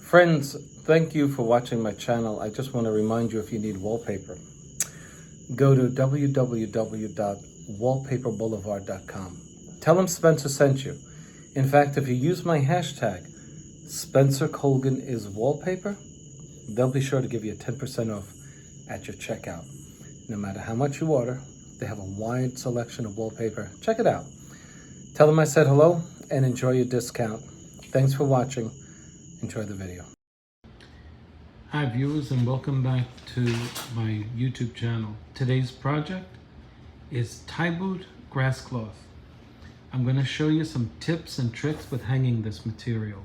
Friends, thank you for watching my channel. I just want to remind you, if you need wallpaper, go to www.wallpaperboulevard.com. Tell them Spencer sent you. In fact, if you use my hashtag, Spencer Colgan is wallpaper, they'll be sure to give you a 10% off at your checkout. No matter how much you order, they have a wide selection of wallpaper. Check it out. Tell them I said hello and enjoy your discount. Thanks for watching. Enjoy the video. Hi viewers, and welcome back to my YouTube channel. Today's project is Thibaut Grasscloth. I'm going to show you some tips and tricks with hanging this material.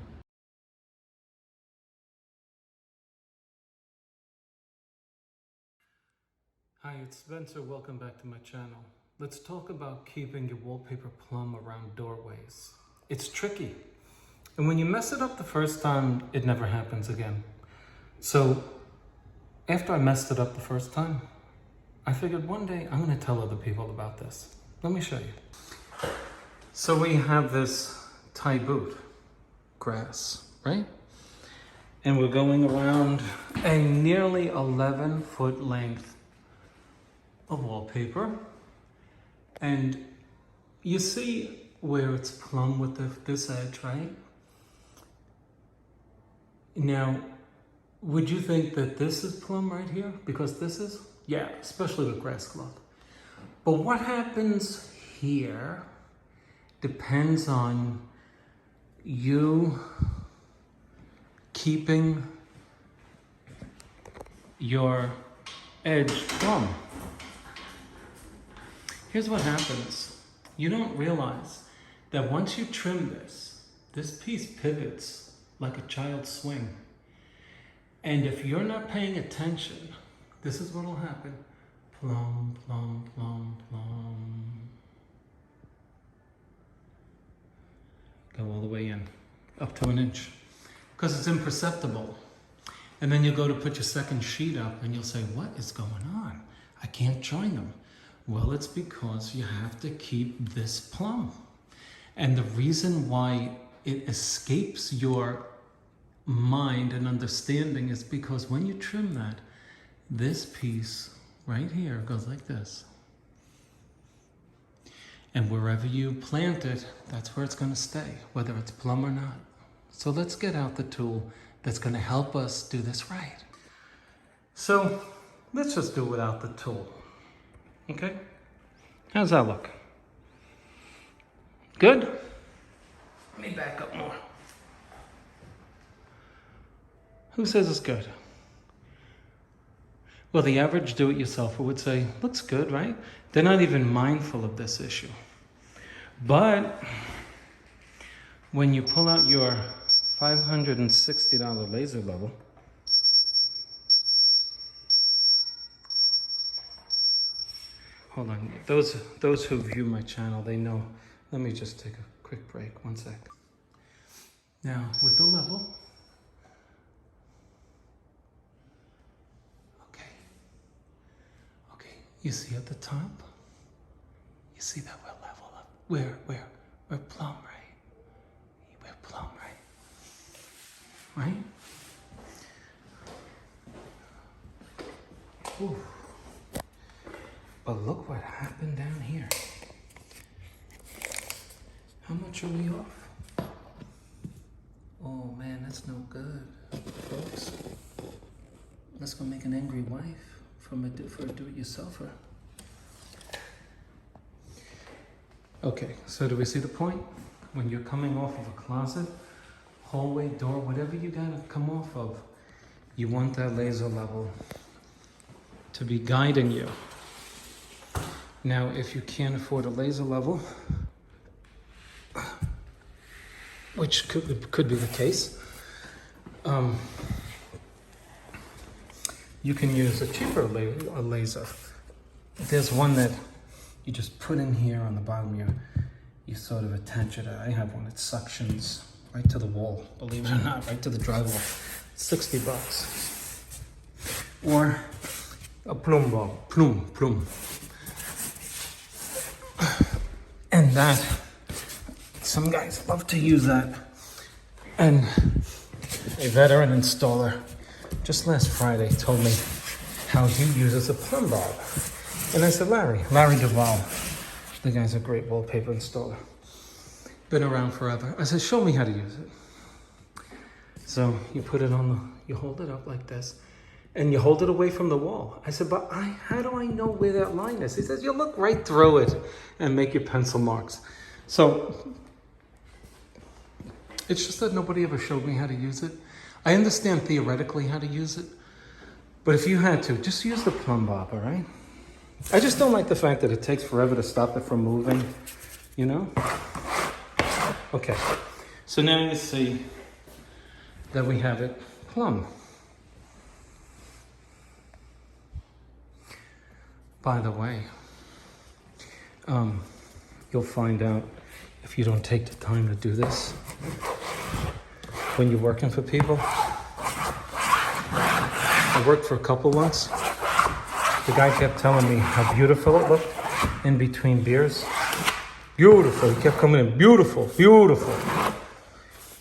Hi, it's Spencer. Welcome back to my channel. Let's talk about keeping your wallpaper plumb around doorways. It's tricky. And when you mess it up the first time, it never happens again. So after I messed it up the first time, I figured one day I'm going to tell other people about this. Let me show you. So we have this Thibaut grass, right? And we're going around a nearly 11-foot length of wallpaper. And you see where it's plumb with this edge, right? Now, would you think that this is plumb right here? Because this is? Yeah, especially with grass cloth. But what happens here depends on you keeping your edge plumb. Here's what happens. You don't realize that once you trim this piece pivots like a child's swing. And if you're not paying attention, this is what will happen. Plumb, plumb, plumb, plumb. Go all the way in, up to an inch, because it's imperceptible. And then you go to put your second sheet up and you'll say, what is going on? I can't join them. Well, it's because you have to keep this plumb. And the reason why it escapes your mind and understanding is because when you trim that, this piece right here goes like this. And wherever you plant it, that's where it's going to stay, whether it's plumb or not. So let's get out the tool that's going to help us do this right. So let's just do it without the tool. Okay? How's that look? Good? Let me back up more. Who says it's good? Well, the average do-it-yourselfer would say, looks good, right? They're not even mindful of this issue. But when you pull out your $560 laser level, hold on, those who view my channel, they know. Let me just take a quick break, 1 sec. Now, with the level, you see at the top? You see that we're level up. We're plumb, right? We're plumb, right? Right? Ooh. But look what happened down here. How much are we off? Oh man, that's no good, folks. Let's go make an angry wife. For a do-it-yourselfer. Okay, so do we see the point? When you're coming off of a closet, hallway, door, whatever you gotta come off of, you want that laser level to be guiding you. Now, if you can't afford a laser level, which could be the case, you can use a cheaper laser. There's one that you just put in here on the bottom. You sort of attach it. I have one that suctions right to the wall, believe it or not, right to the drywall. $60. Or a plumb ball, plumb. And that, some guys love to use that. And a veteran installer, just last Friday told me how he uses a plumb bob. And I said, Larry Duval, the guy's a great wallpaper installer. Been around forever. I said, show me how to use it. So you put it on you hold it up like this, and you hold it away from the wall. I said, but how do I know where that line is? He says, you look right through it and make your pencil marks. So it's just that nobody ever showed me how to use it. I understand theoretically how to use it, but if you had to, just use the plumb bob, all right? I just don't like the fact that it takes forever to stop it from moving, you know? Okay, so now you see that we have it plumb. By the way, you'll find out if you don't take the time to do this when you're working for people. I worked for a couple once. The guy kept telling me how beautiful it looked in between beers. Beautiful, he kept coming in, beautiful, beautiful.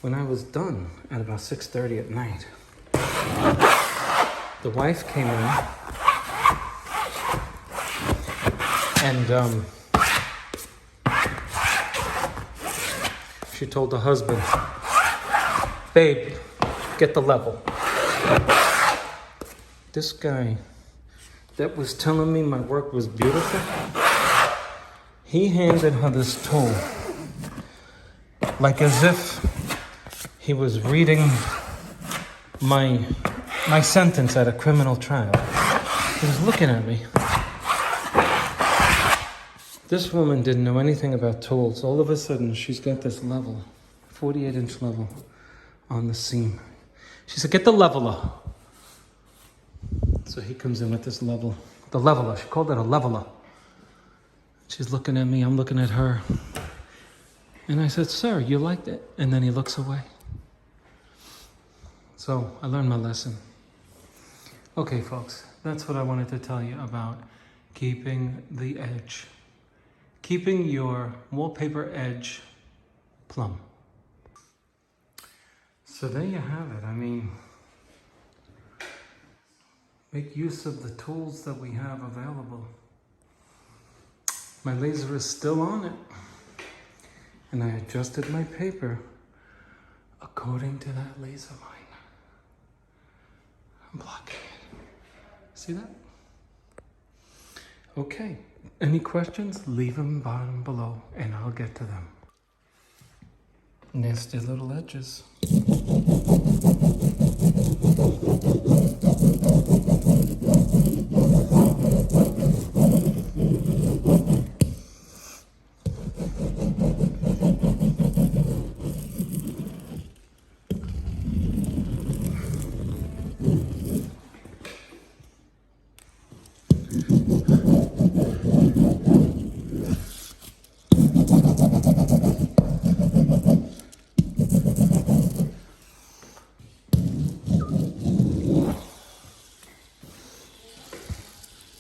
When I was done at about 6:30 at night, the wife came in and she told the husband, babe, get the level. This guy that was telling me my work was beautiful, he handed her this tool like as if he was reading my sentence at a criminal trial. He was looking at me. This woman didn't know anything about tools. All of a sudden, she's got this level, 48-inch level on the seam. She said, get the leveler. So he comes in with this level. The leveler, she called it a leveler. She's looking at me, I'm looking at her. And I said, sir, you liked it? And then he looks away. So I learned my lesson. Okay, folks, that's what I wanted to tell you about keeping the edge. Keeping your wallpaper edge plumb. So there you have it. I mean, make use of the tools that we have available. My laser is still on it, and I adjusted my paper according to that laser line. I'm blocking it. See that? Okay, any questions? Leave them bottom below and I'll get to them. Nasty little edges.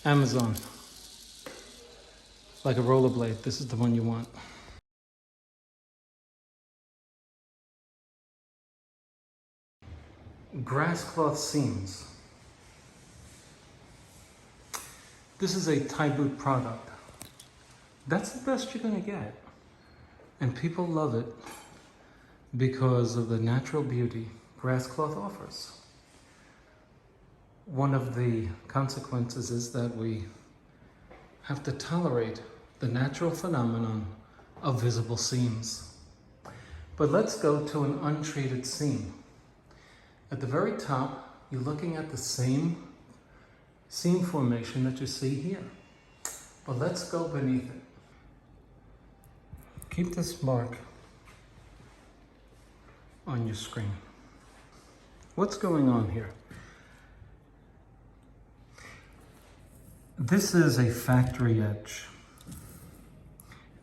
Amazon. Like a rollerblade, this is the one you want. Grasscloth seams. This is a Thibaut product. That's the best you're gonna get. And people love it because of the natural beauty grasscloth offers. One of the consequences is that we have to tolerate the natural phenomenon of visible seams. But let's go to an untreated seam. At the very top, you're looking at the same seam formation that you see here. But let's go beneath it. Keep this mark on your screen. What's going on here? This is a factory edge.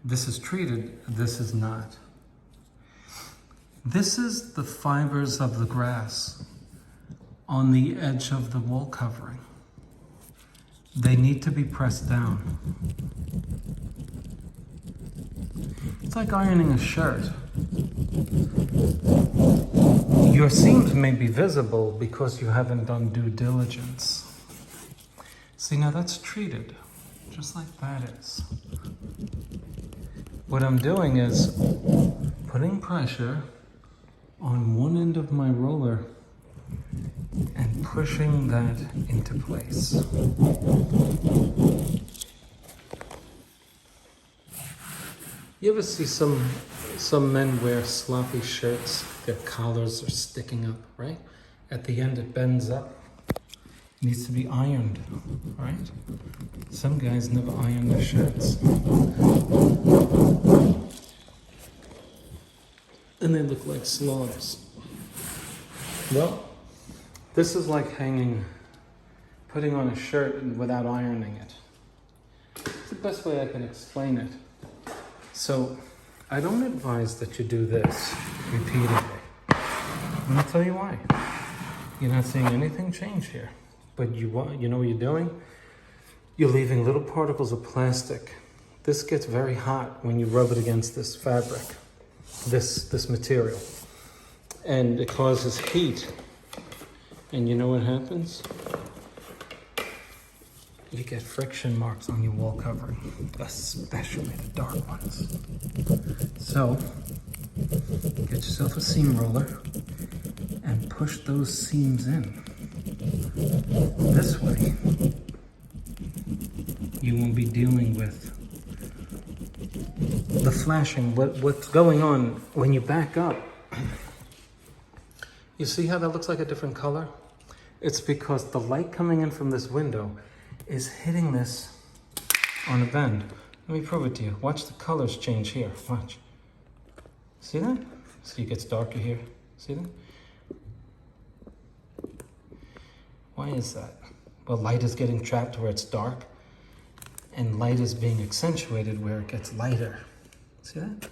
This is treated, this is not. This is the fibers of the grass on the edge of the wall covering. They need to be pressed down. It's like ironing a shirt. Your seams may be visible because you haven't done due diligence. See, now that's treated, just like that is. What I'm doing is putting pressure on one end of my roller and pushing that into place. You ever see some men wear sloppy shirts? Their collars are sticking up, right? At the end it bends up. It needs to be ironed, right? Some guys never iron their shirts. And they look like slobs. Well, this is like putting on a shirt without ironing it. It's the best way I can explain it. So, I don't advise that you do this repeatedly. I'm gonna tell you why. You're not seeing anything change here. But you know what you're doing? You're leaving little particles of plastic. This gets very hot when you rub it against this fabric, this material. And it causes heat. And you know what happens? You get friction marks on your wall covering, especially the dark ones. So, get yourself a seam roller and push those seams in. This way, you won't be dealing with the flashing. What's going on when you back up? You see how that looks like a different color? It's because the light coming in from this window is hitting this on a bend. Let me prove it to you. Watch the colors change here. Watch. See that? See, it gets darker here. See that? Why is that? Well, light is getting trapped where it's dark, and light is being accentuated where it gets lighter. See that?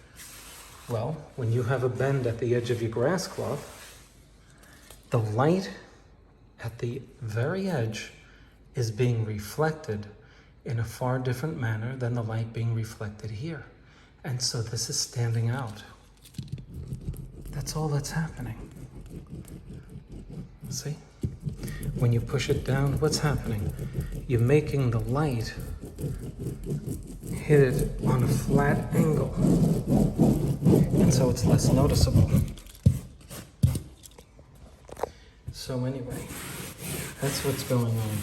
Well, when you have a bend at the edge of your grass cloth, the light at the very edge is being reflected in a far different manner than the light being reflected here. And so this is standing out. That's all that's happening. See? When you push it down, what's happening? You're making the light hit it on a flat angle. And so it's less noticeable. So anyway, that's what's going on.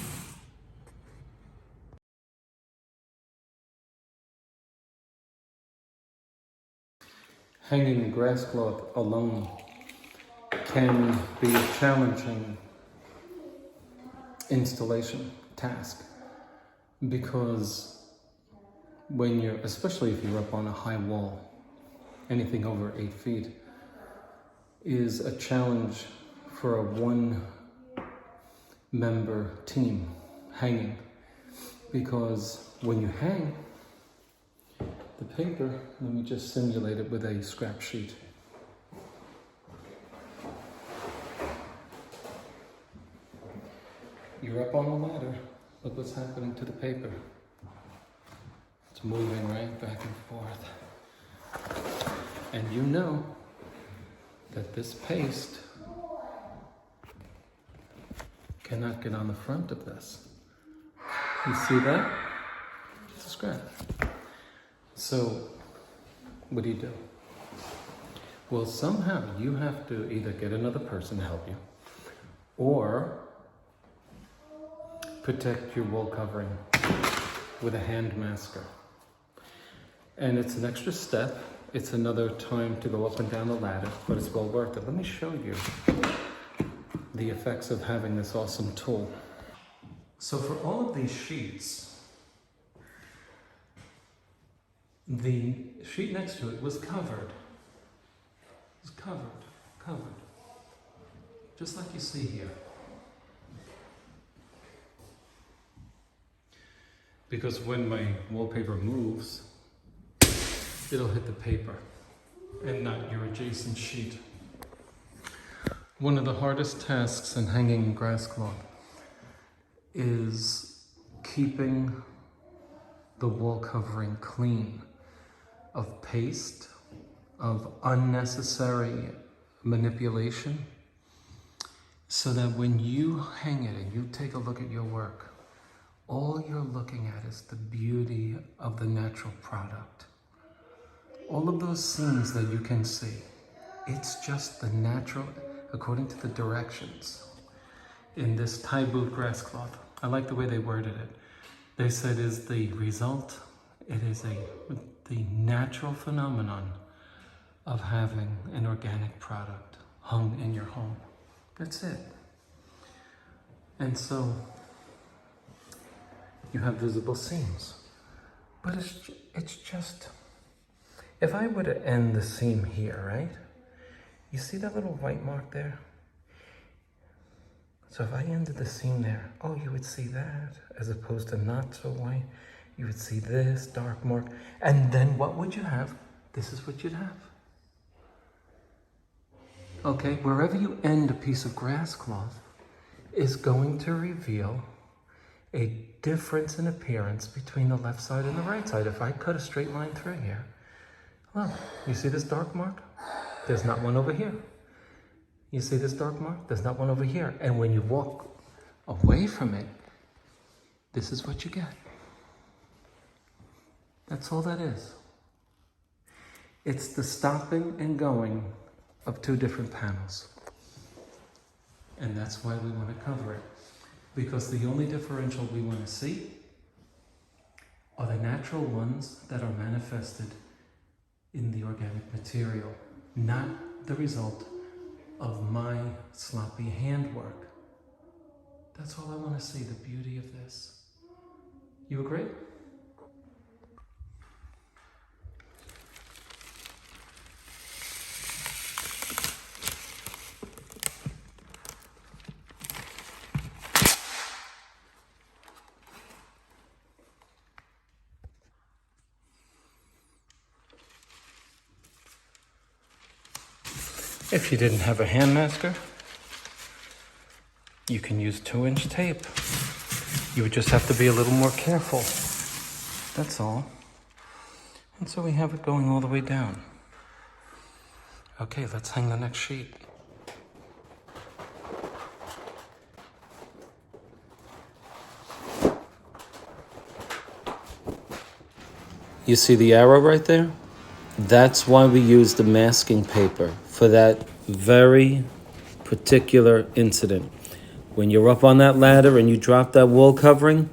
Hanging grasscloth alone can be a challenging installation task, because when you're, especially if you're up on a high wall, anything over 8 feet is a challenge for a one-member team hanging, because when you hang, the paper, let me just simulate it with a scrap sheet. You're up on the ladder. Look what's happening to the paper. It's moving right back and forth. And you know that this paste cannot get on the front of this. You see that? It's a scrap. So, what do? Well, somehow you have to either get another person to help you, or protect your wall covering with a hand masker. And it's an extra step. It's another time to go up and down the ladder, but it's well worth it. Let me show you the effects of having this awesome tool. So for all of these sheets, the sheet next to it was covered. It was covered. Just like you see here. Because when my wallpaper moves, it'll hit the paper and not your adjacent sheet. One of the hardest tasks in hanging grasscloth is keeping the wall covering clean. of paste, of unnecessary manipulation, so that when you hang it and you take a look at your work, all you're looking at is the beauty of the natural product. All of those seams that you can see, it's just the natural, according to the directions in this Thibaut grasscloth. I like the way they worded it. They said is the result, it is the natural phenomenon of having an organic product hung in your home. That's it. And so you have visible seams, but it's just, if I were to end the seam here, right? You see that little white mark there? So if I ended the seam there, oh, you would see that, as opposed to not so white. You would see this dark mark, and then what would you have? This is what you'd have. Okay, wherever you end a piece of grass cloth is going to reveal a difference in appearance between the left side and the right side. If I cut a straight line through here, well, you see this dark mark? There's not one over here. You see this dark mark? There's not one over here. And when you walk away from it, this is what you get. That's all that is. It's the stopping and going of two different panels. And that's why we want to cover it. Because the only differential we want to see are the natural ones that are manifested in the organic material, not the result of my sloppy handwork. That's all I want to see, the beauty of this. You agree? If you didn't have a hand masker, you can use 2-inch tape. You would just have to be a little more careful. That's all. And so we have it going all the way down. Okay, let's hang the next sheet. You see the arrow right there? That's why we use the masking paper, for that very particular incident. When you're up on that ladder and you drop that wall covering,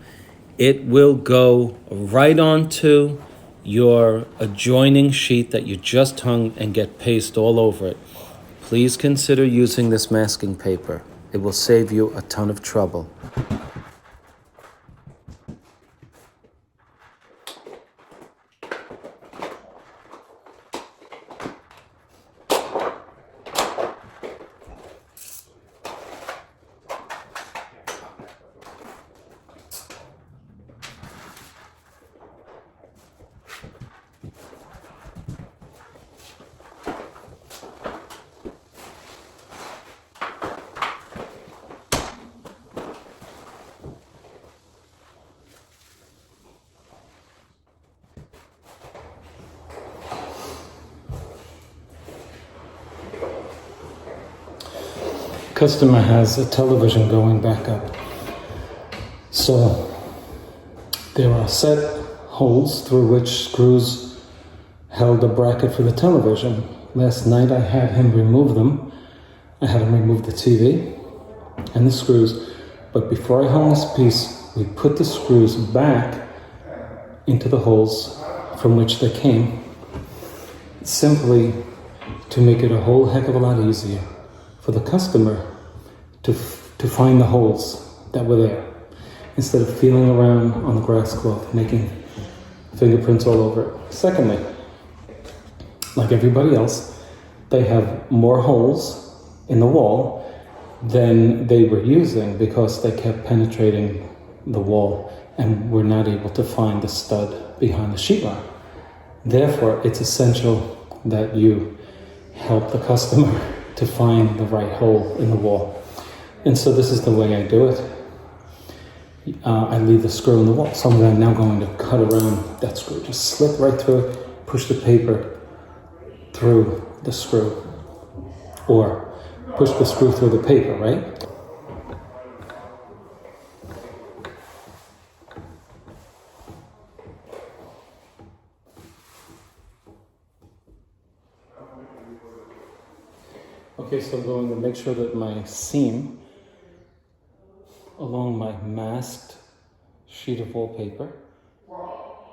it will go right onto your adjoining sheet that you just hung and get paste all over it. Please consider using this masking paper. It will save you a ton of trouble. Customer has a television going back up. So there are set holes through which screws held a bracket for the television. Last night I had him remove them. I had him remove the TV and the screws. But before I hung this piece, we put the screws back into the holes from which they came, simply to make it a whole heck of a lot easier for the customer to find the holes that were there, instead of feeling around on the grass cloth, making fingerprints all over it. Secondly, like everybody else, they have more holes in the wall than they were using because they kept penetrating the wall and were not able to find the stud behind the sheetrock. Therefore, it's essential that you help the customer to find the right hole in the wall. And so this is the way I do it. I leave the screw in the wall. So I'm now going to cut around that screw. Just slip right through it, push the paper through the screw, or push the screw through the paper, right? Okay, so I'm going to make sure that my seam along my masked sheet of wallpaper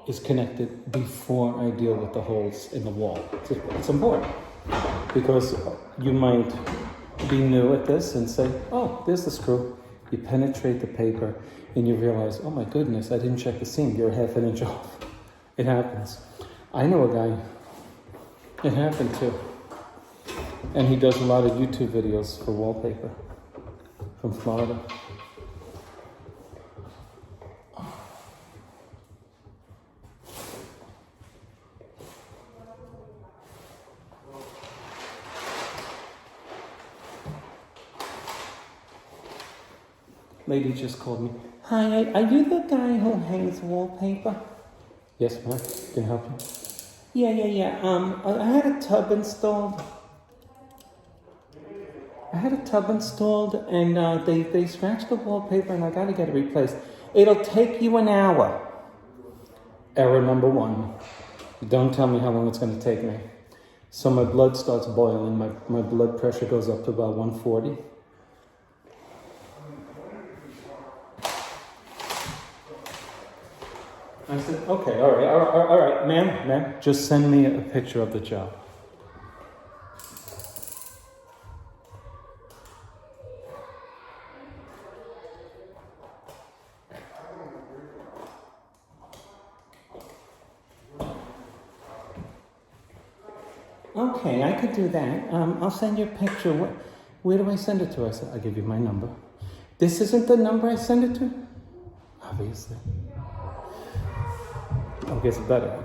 is connected before I deal with the holes in the wall. It's important because you might be new at this and say, oh, there's the screw. You penetrate the paper and you realize, oh my goodness, I didn't check the seam. You're half an inch off. It happens. I know a guy, it happened too. And he does a lot of YouTube videos for wallpaper from Florida. Lady just called me. Hi, are you the guy who hangs wallpaper? Yes, ma'am. Can I help you? Yeah. I had a tub installed. And they scratched the wallpaper and I gotta get it replaced. It'll take you an hour. Error number 1. Don't tell me how long it's gonna take me. So my blood starts boiling. My blood pressure goes up to about 140. I said, okay, all right, ma'am, just send me a picture of the job. Okay, I could do that. I'll send you a picture. Where do I send it to? I said, I'll give you my number. This isn't the number I send it to? Obviously. Oh, it gets better.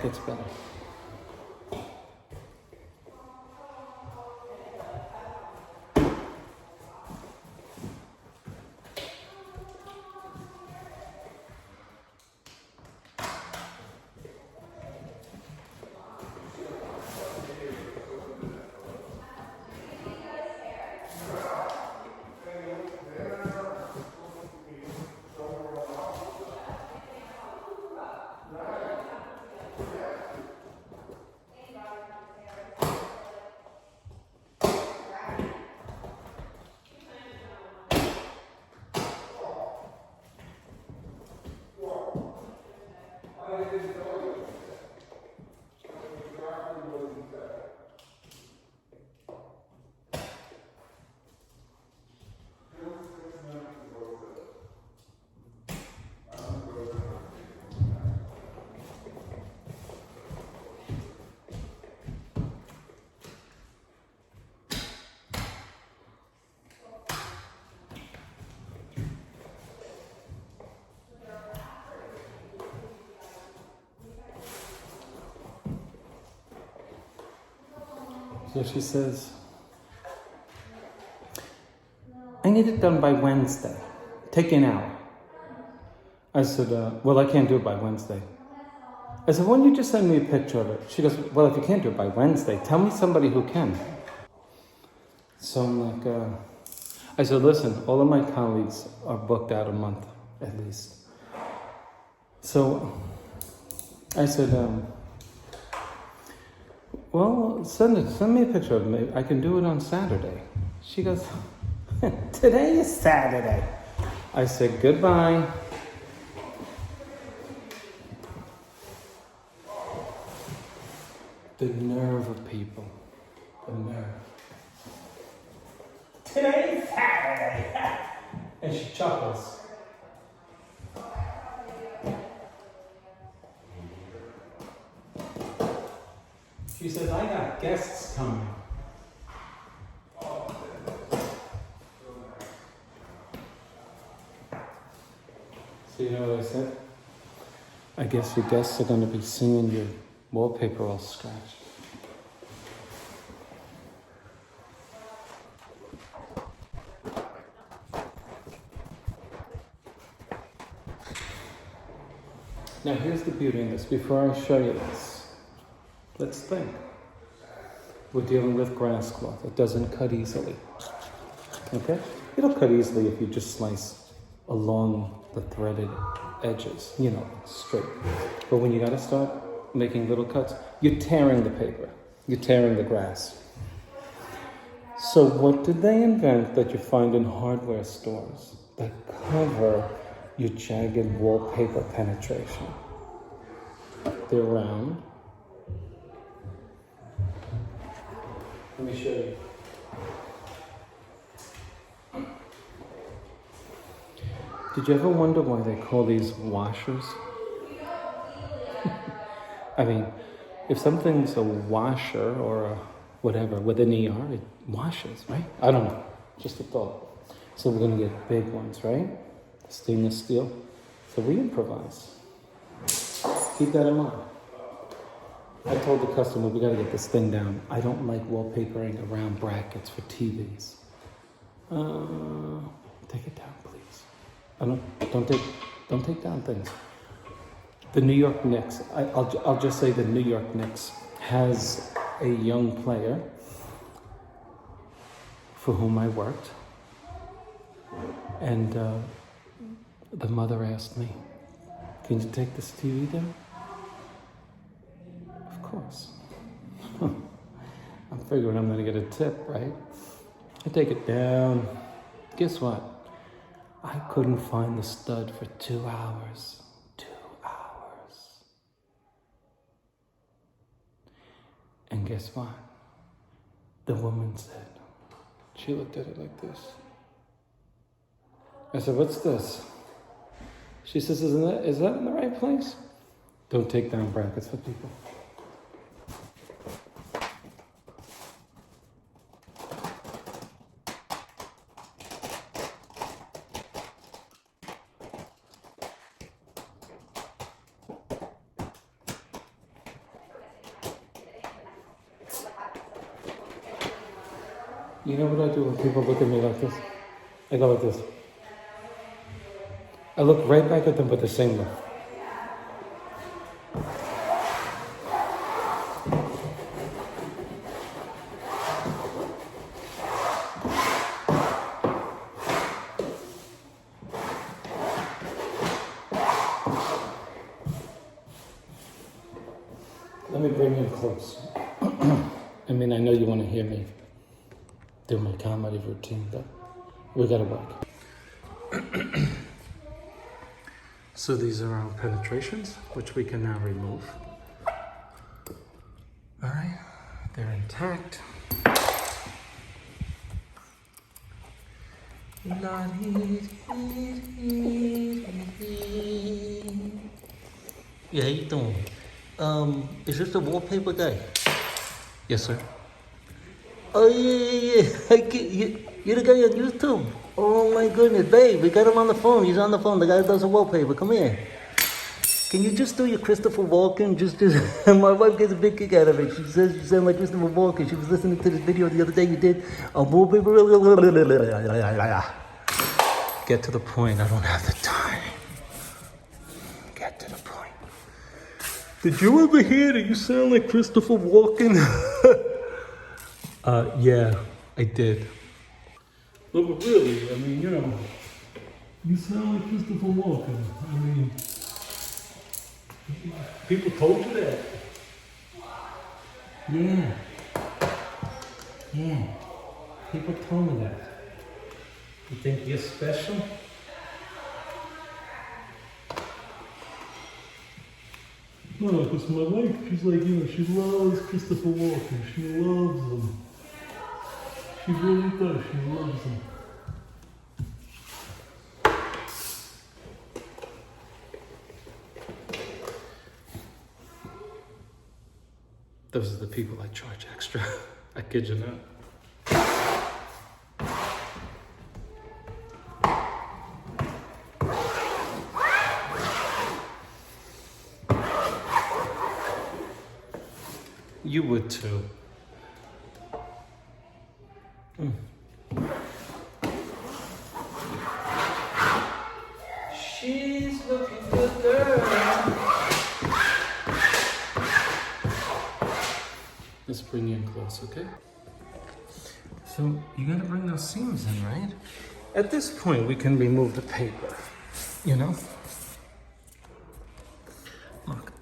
So she says, I need it done by Wednesday. Take an hour. I said, well, I can't do it by Wednesday. I said, why don't you just send me a picture of it? She goes, well, if you can't do it by Wednesday, tell me somebody who can. So I'm like, I said, listen, all of my colleagues are booked out a month, at least. So I said, well, send me a picture of it. I can do it on Saturday. She goes, today is Saturday. I said, goodbye. The nerve of people. The nerve. Today is Saturday. And she chuckles. She says, I got guests coming. So you know what I said? I guess your guests are going to be seeing your wallpaper all scratched. Now here's the beauty in this. Before I show you this, Let's think. We're dealing with grass cloth. It doesn't cut easily. Okay? It'll cut easily if you just slice along the threaded edges, you know, straight. But when you gotta start making little cuts, you're tearing the paper. You're tearing the grass. So what did they invent that you find in hardware stores that cover your jagged wallpaper penetration? They're round. Let me show you. Did you ever wonder why they call these washers? I mean, if something's a washer or a whatever with an ER, it washes, right? I don't know, just a thought. So we're gonna get big ones, right? Stainless steel. So we improvise. Keep that in mind. I told the customer, we gotta get this thing down. I don't like wallpapering around brackets for TVs. Take it down, please. Don't take down things. The New York Knicks, I'll just say the New York Knicks has a young player for whom I worked. And the mother asked me, can you take this TV down? Of course. I'm figuring I'm gonna get a tip, right? I take it down. Guess what? I couldn't find the stud for 2 hours. 2 hours. And guess what? The woman said, she looked at it like this. I said, what's this? She says, is that in the right place? Don't take down brackets for people. You know what I do when people look at me like this? I go like this. I look right back at them with the same look. Let me bring you close. I mean, I know you want to hear me do my comedy routine, but we gotta work. So these are our penetrations, which we can now remove. All right, they're intact. Yeah, how you doing? Is this the wallpaper guy? Yes, sir. Oh yeah. You're the guy on YouTube. Oh my goodness, babe, we got him on the phone. He's on the phone. The guy that does the wallpaper. Come here. Can you just do your Christopher Walken? Just my wife gets a big kick out of it. She says you sound like Christopher Walken. She was listening to this video the other day you did a wallpaper. Get to the point. I don't have the time. Get to the point. Did you ever hear that you sound like Christopher Walken? Yeah, I did. No, but really, I mean, you know, you sound like Christopher Walken. I mean, people told you that. Yeah. People told me that. You think you're special? No, because my wife, she's like, you know, she loves Christopher Walken. She loves him. She really does. She loves him. Those are the people I charge extra. I kid you not. You would too. She's looking good, girl. bring you in close, okay? So you gotta bring those seams in, right? At this point, we can remove the paper, you know? Look.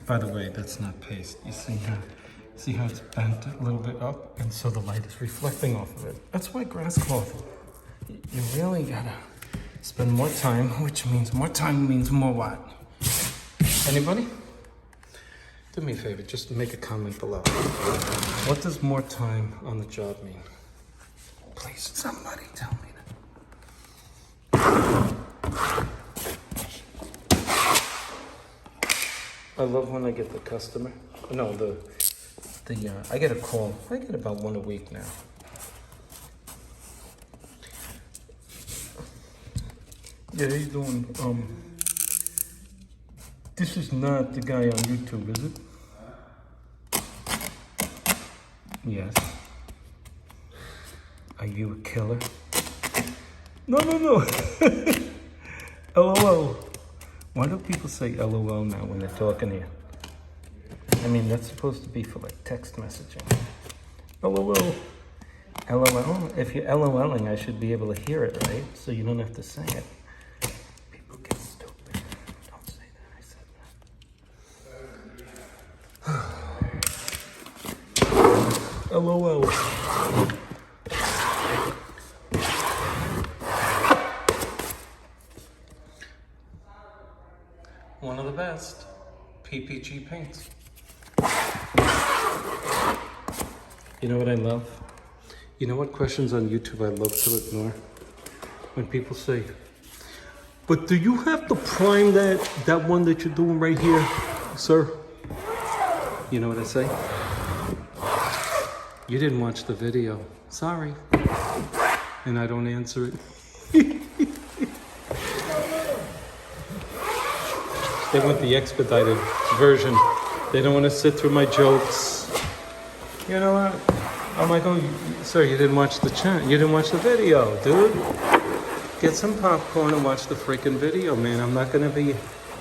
By the way, that's not paste. You see how it's bent a little bit up? And so the light is reflecting off of it. That's why grasscloth, you really gotta spend more time, which means more time means more what? Anybody? Do me a favor, just make a comment below. What does more time on the job mean? Please, somebody tell me that. I love when I get the customer. No, I get a call. I get about one a week now. Yeah, how you doing? This is not the guy on YouTube, is it? Yes. Are you a killer? No. LOL. Why do people say LOL now when they're talking here? I mean, that's supposed to be for like text messaging. LOL. LOL. If you're LOLing, I should be able to hear it, right? So you don't have to say it. People get stupid. Don't say that. I said that. LOL. One of the best. PPG paints. You know what I love? You know what questions on YouTube I love to ignore? When people say, but do you have to prime that one that you're doing right here, sir? You know what I say? You didn't watch the video. Sorry. And I don't answer it. They want the expedited version. They don't want to sit through my jokes. You know what? I'm like, oh, sir, you didn't watch the channel. You didn't watch the video, dude. Get some popcorn and watch the freaking video, man. I'm not going to be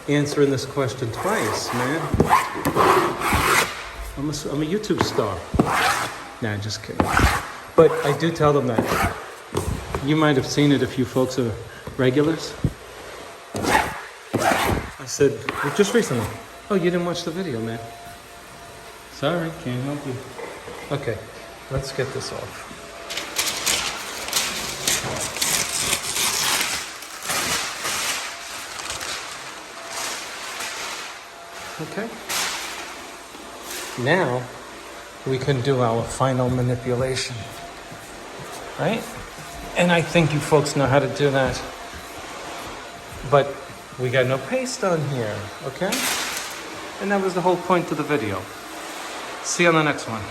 answering this question twice, man. I'm a YouTube star. Nah, just kidding. But I do tell them that. You might have seen it if you folks are regulars. I said, well, just recently, oh, you didn't watch the video, man. Sorry, can't help you. Okay, let's get this off. Okay. Now, we can do our final manipulation, right? And I think you folks know how to do that. But we got no paste on here, okay? And that was the whole point of the video. See you on the next one.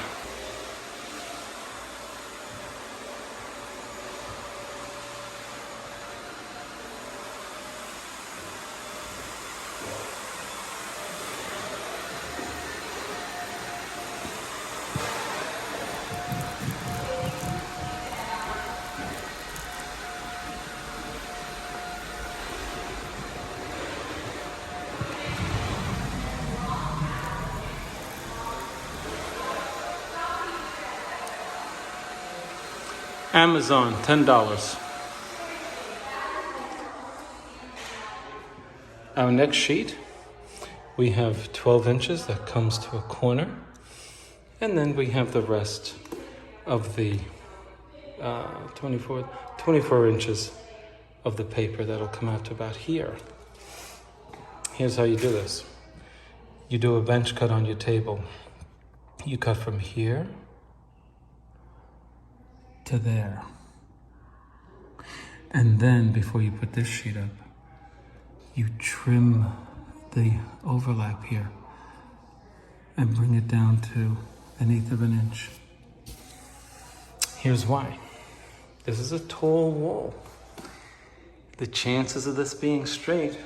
Amazon, $10. Our next sheet, we have 12 inches that comes to a corner, and then we have the rest of the 24 inches of the paper that'll come out to about here. Here's how you do this. You do a bench cut on your table. You cut from here to there. And then before you put this sheet up, you trim the overlap here and bring it down to 1/8 of an inch. Here's why. This is a tall wall. The chances of this being straight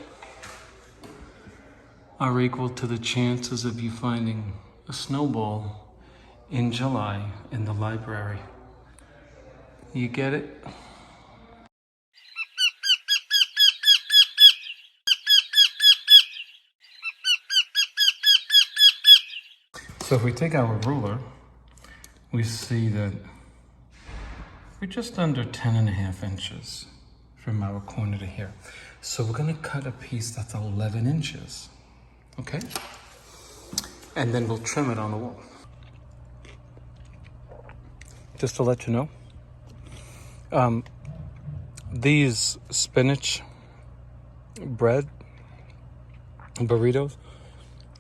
are equal to the chances of you finding a snowball in July in the library. You get it? So if we take our ruler, we see that we're just under 10.5 inches from our corner to here. So we're gonna cut a piece that's 11 inches, okay? And then we'll trim it on the wall. Just to let you know, these spinach bread burritos,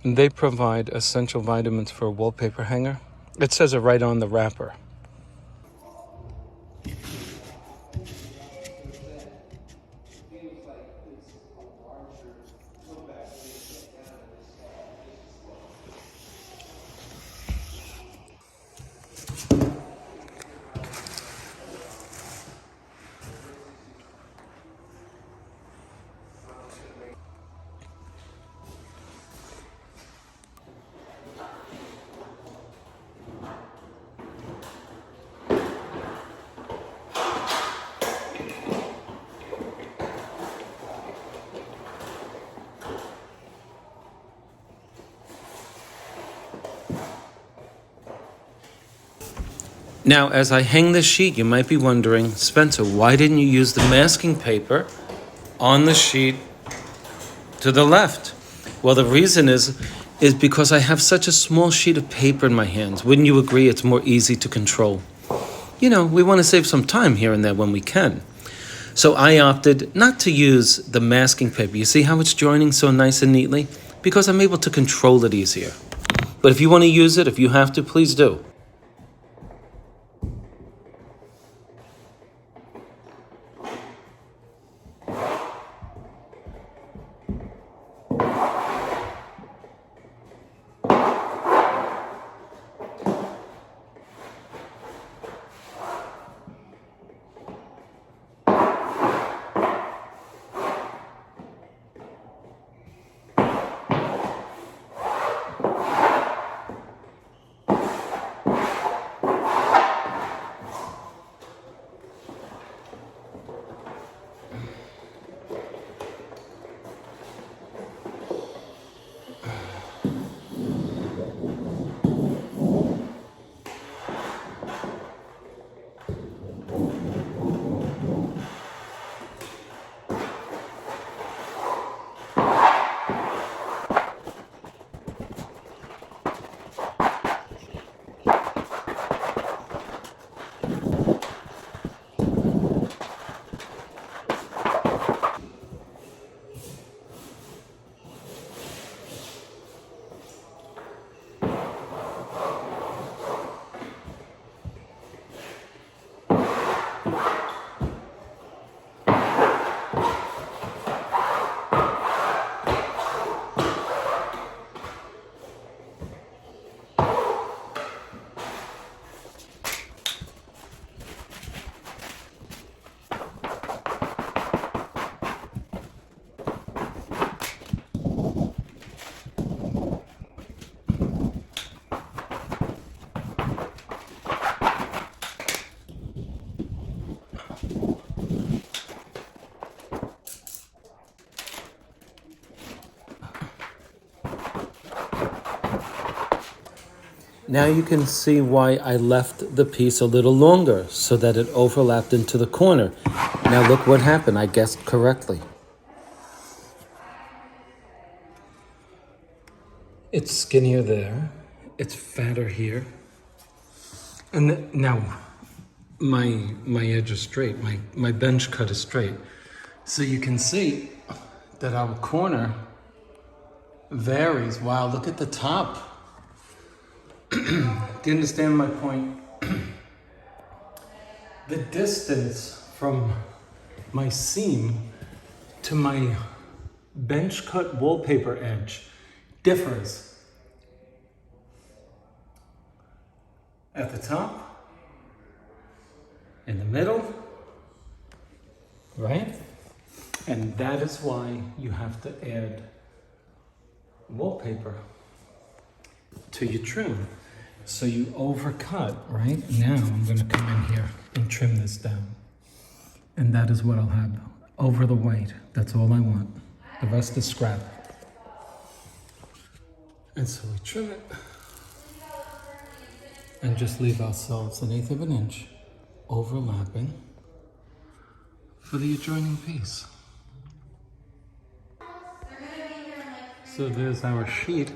they provide essential vitamins for a wallpaper hanger. It says it right on the wrapper. Now, as I hang this sheet, you might be wondering, Spencer, why didn't you use the masking paper on the sheet to the left? Well, the reason is because I have such a small sheet of paper in my hands. Wouldn't you agree it's more easy to control? You know, we want to save some time here and there when we can. So I opted not to use the masking paper. You see how it's joining so nice and neatly? Because I'm able to control it easier. But if you want to use it, if you have to, please do. Now you can see why I left the piece a little longer so that it overlapped into the corner. Now look what happened. I guessed correctly. It's skinnier there. It's fatter here. And now my edge is straight. My bench cut is straight. So you can see that our corner varies. Wow, look at the top. Do you understand my point? The distance from my seam to my bench cut wallpaper edge differs. At the top, in the middle, right? And that is why you have to add wallpaper to your trim. So you overcut, right? Now I'm gonna come in here and trim this down. And that is what I'll have over the white. That's all I want. The rest is scrap. And so we trim it. and just leave ourselves 1/8 of an inch overlapping for the adjoining piece. So there's our sheet.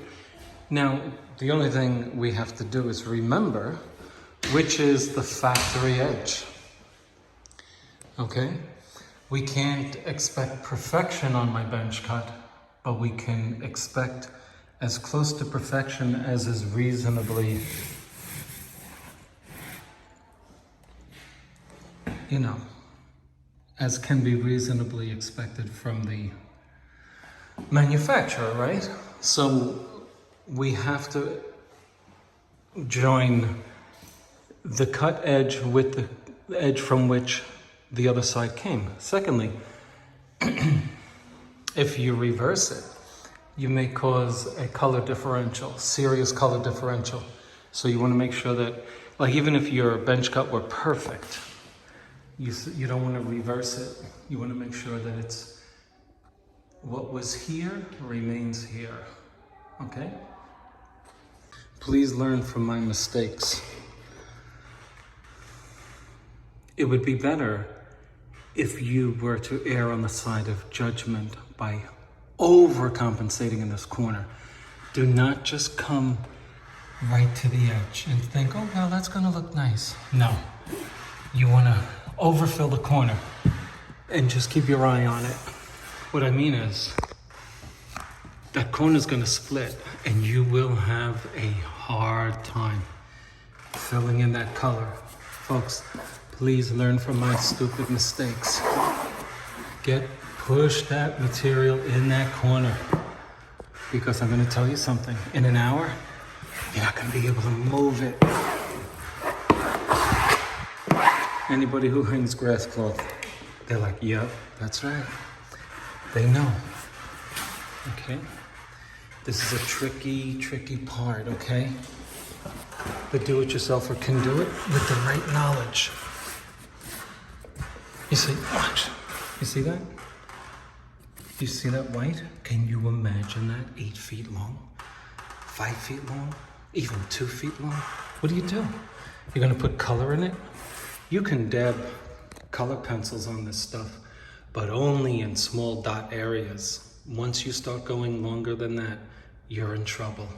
Now, the only thing we have to do is remember which is the factory edge. Okay? We can't expect perfection on my bench cut, but we can expect as close to perfection as is reasonably, as can be reasonably expected from the manufacturer, right? So we have to join the cut edge with the edge from which the other side came. Secondly, if you reverse it, you may cause a color differential, serious color differential. So you want to make sure that, like, even if your bench cut were perfect, you don't want to reverse it. You want to make sure that it's what was here remains here. Okay? Please learn from my mistakes. It would be better if you were to err on the side of judgment by overcompensating in this corner. Do not just come right to the edge and think, oh, well, that's gonna look nice. No, you wanna overfill the corner and just keep your eye on it. What I mean is, that corner's gonna split and you will have a hard time filling in that color. Folks, please learn from my stupid mistakes. Push that material in that corner. Because I'm gonna tell you something, in an hour, you're not gonna be able to move it. Anybody who hangs grass cloth, they're like, yep, that's right. They know, okay? This is a tricky part, okay? The do-it-yourselfer can do it with the right knowledge. You see, watch. You see that? You see that white? Can you imagine that 8 feet long, 5 feet long, even 2 feet long? What do? You're gonna put color in it? You can dab color pencils on this stuff, but only in small dot areas. Once you start going longer than that, you're in trouble.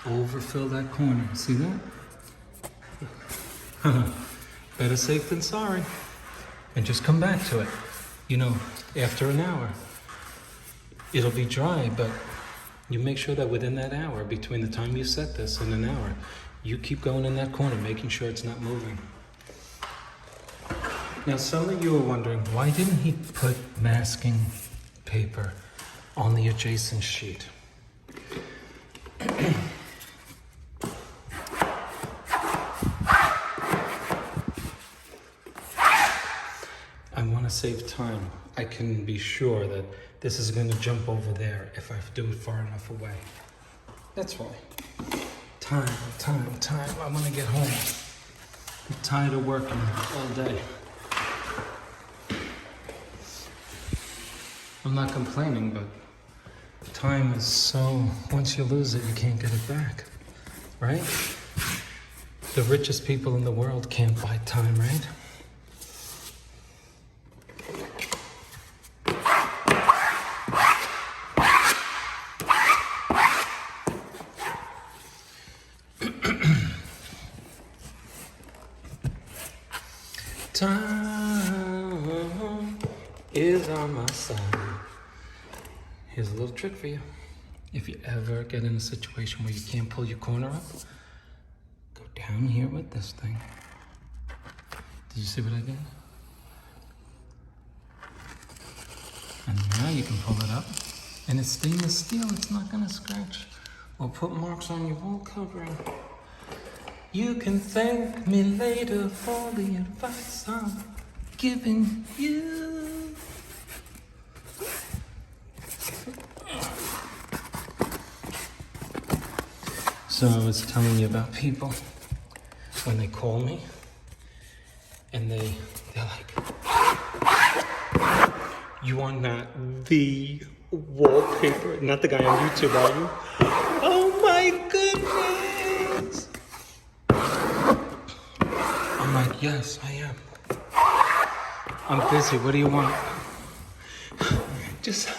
Overfill that corner, see that? Better safe than sorry. And just come back to it. After an hour. It'll be dry, but you make sure that within that hour, between the time you set this and an hour, you keep going in that corner, making sure it's not moving. Now, some of you are wondering, why didn't he put masking paper on the adjacent sheet? I want to save time. I can be sure that this is going to jump over there if I do it far enough away. That's why. Time. I want to get home. I'm tired of working all day. I'm not complaining, but time is so, once you lose it, you can't get it back, right? The richest people in the world can't buy time, right? Time is on my side. Here's a little trick for you. If you ever get in a situation where you can't pull your corner up, go down here with this thing. Did you see what I did? And now you can pull it up. And it's stainless steel, it's not gonna scratch or put marks on your wall covering. You can thank me later for the advice I'm giving you. So I was telling you about people when they call me and they're like, you are not the wallpaper, not the guy on YouTube, are you? Oh my goodness! Yes, I am. I'm busy. What do you want? Just,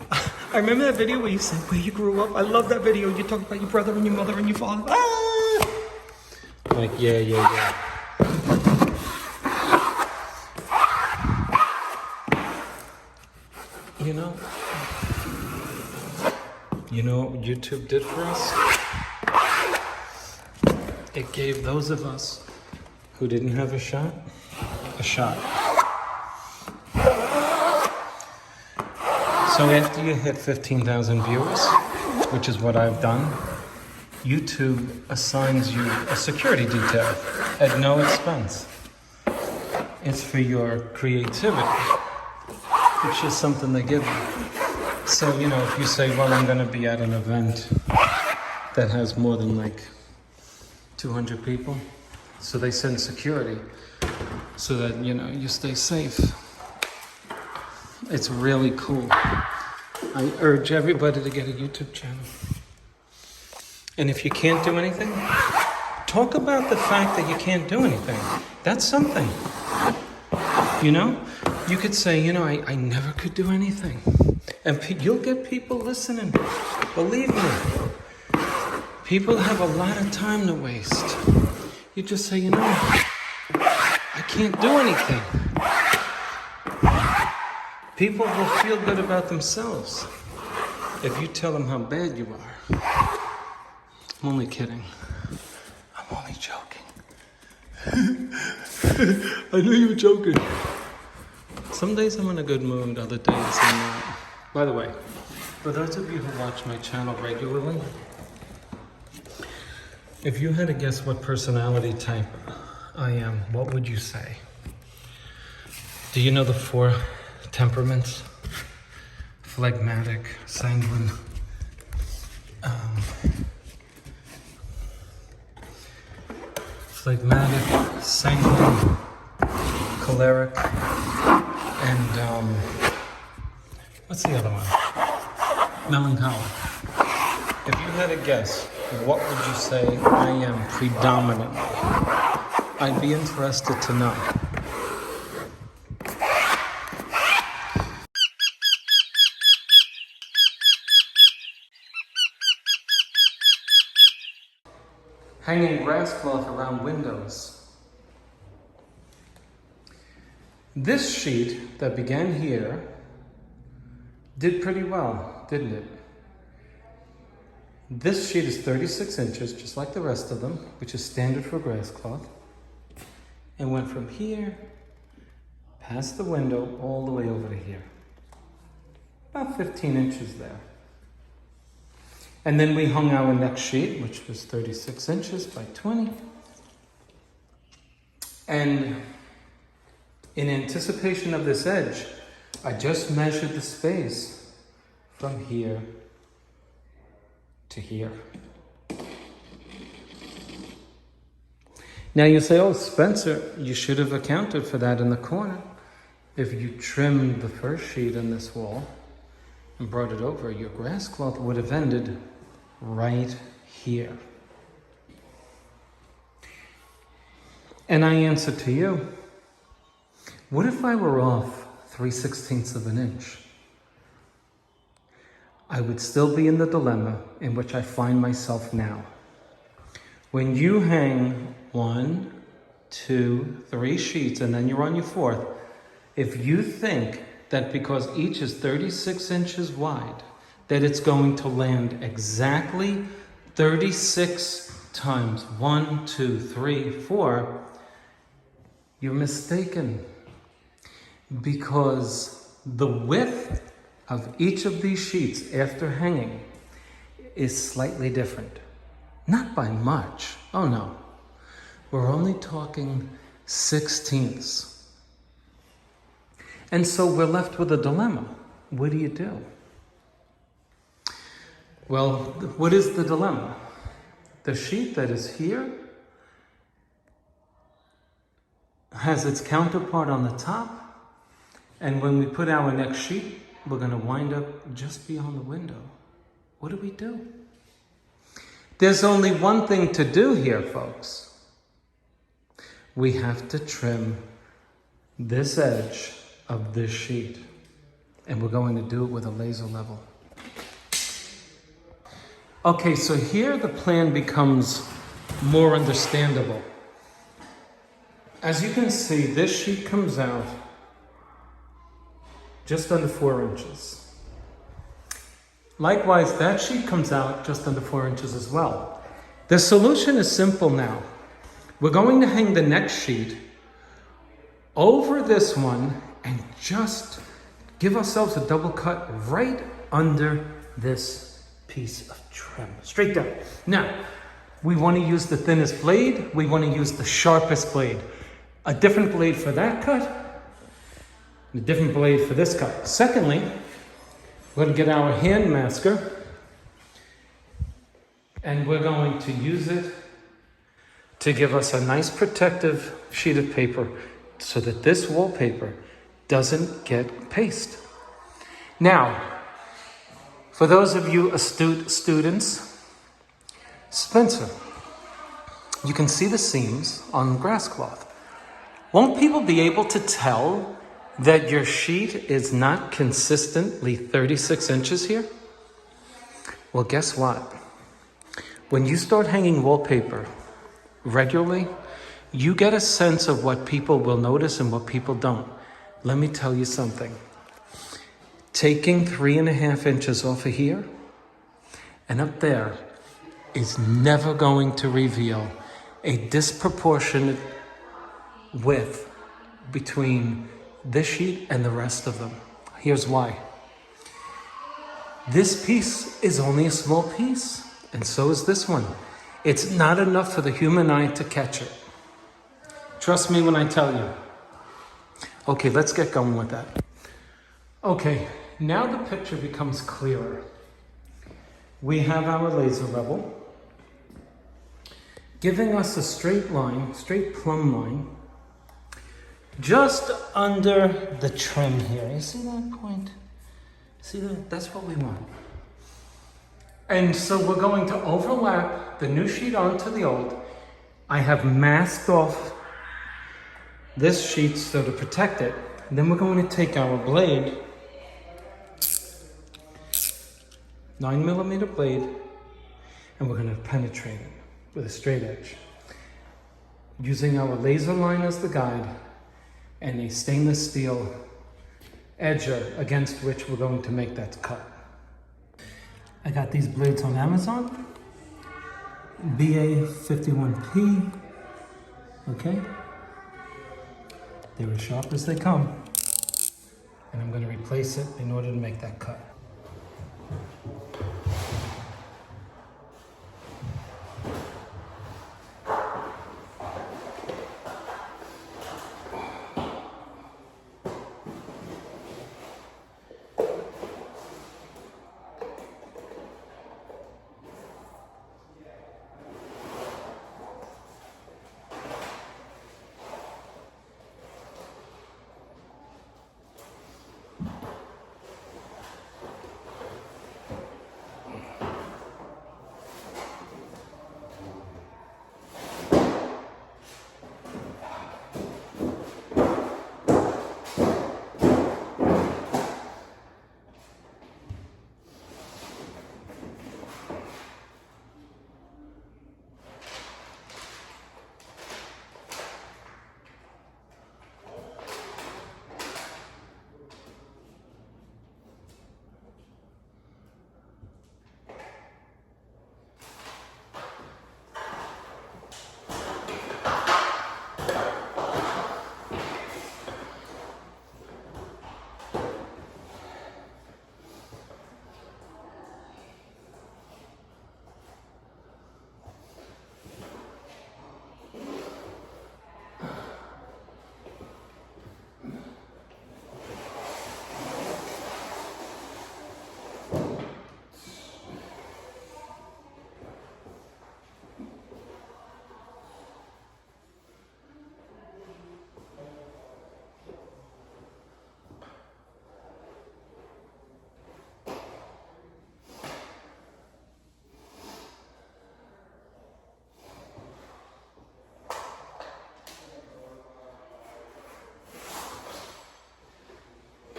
I remember that video where you said where you grew up. I love that video. You talk about your brother and your mother and your father. Ah! Like, yeah. You know what YouTube did for us? It gave those of us who didn't have a shot. So after you hit 15,000 viewers, which is what I've done, YouTube assigns you a security detail at no expense. It's for your creativity. It's just something they give you. So, if you say, well, I'm going to be at an event that has more than like 200 people, so they send security so that, you stay safe. It's really cool. I urge everybody to get a YouTube channel. And if you can't do anything, talk about the fact that you can't do anything. That's something. You could say, I never could do anything. And you'll get people listening. Believe me. People have a lot of time to waste. You just say, I can't do anything. People will feel good about themselves if you tell them how bad you are. I'm only kidding. I'm only joking. I know you were joking. Some days I'm in a good mood, other days I'm not. By the way, for those of you who watch my channel regularly, if you had to guess what personality type I am, what would you say? Do you know the 4 temperaments? Phlegmatic, sanguine, choleric, and what's the other one? Melancholic. If you had to guess, what would you say I am predominantly? I'd be interested to know. Hanging grasscloth around windows. This sheet that began here did pretty well, didn't it? This sheet is 36 inches, just like the rest of them, which is standard for grasscloth, and went from here, past the window, all the way over to here. About 15 inches there. And then we hung our next sheet, which was 36 inches by 20. And in anticipation of this edge, I just measured the space from here to here. Now you say, oh, Spencer, you should have accounted for that in the corner. If you trimmed the first sheet in this wall and brought it over, your grasscloth would have ended right here. And I answer to you, what if I were off 3/16 of an inch? I would still be in the dilemma in which I find myself now. When you hang 1, 2, 3 sheets and then you're on your 4th, if you think that because each is 36 inches wide, that it's going to land exactly 36 times 1, 2, 3, 4, you're mistaken. Because the width of each of these sheets after hanging is slightly different. Not by much. Oh no. We're only talking 16ths. And so we're left with a dilemma. What do you do? Well, what is the dilemma? The sheet that is here has its counterpart on the top, and when we put our next sheet, we're going to wind up just beyond the window. What do we do? There's only one thing to do here, folks. we have to trim this edge of this sheet. And we're going to do it with a laser level. Okay, so here the plan becomes more understandable. As you can see, this sheet comes out just under 4 inches. Likewise, that sheet comes out just under 4 inches as well. The solution is simple now. We're going to hang the next sheet over this one and just give ourselves a double cut right under this piece of trim. Straight down. Now, we want to use the thinnest blade. We want to use the sharpest blade. A different blade for that cut, and a different blade for this cut. Secondly, we're going to get our hand masker, and we're going to use it to give us a nice protective sheet of paper so that this wallpaper doesn't get paste. Now, for those of you astute students, Spencer, you can see the seams on grass cloth. Won't people be able to tell that your sheet is not consistently 36 inches here? Well, guess what? When you start hanging wallpaper regularly, you get a sense of what people will notice and what people don't. Let me tell you something. Taking 3.5 inches off of here and up there is never going to reveal a disproportionate width between this sheet and the rest of them. Here's why. This piece is only a small piece, and so is this one. It's not enough for the human eye to catch it. Trust me when I tell you. Okay, let's get going with that. Okay, now the picture becomes clearer. We have our laser level, giving us a straight line, straight plumb line, just under the trim here. You see that point? See that? That's what we want. And so we're going to overlap the new sheet onto the old. I have masked off this sheet so to protect it. And then we're going to take our blade, 9mm blade, and we're going to penetrate it with a straight edge. Using our laser line as the guide and a stainless steel edger against which we're going to make that cut. I got these blades on Amazon, BA51P, okay? They're as sharp as they come. And I'm going to replace it in order to make that cut.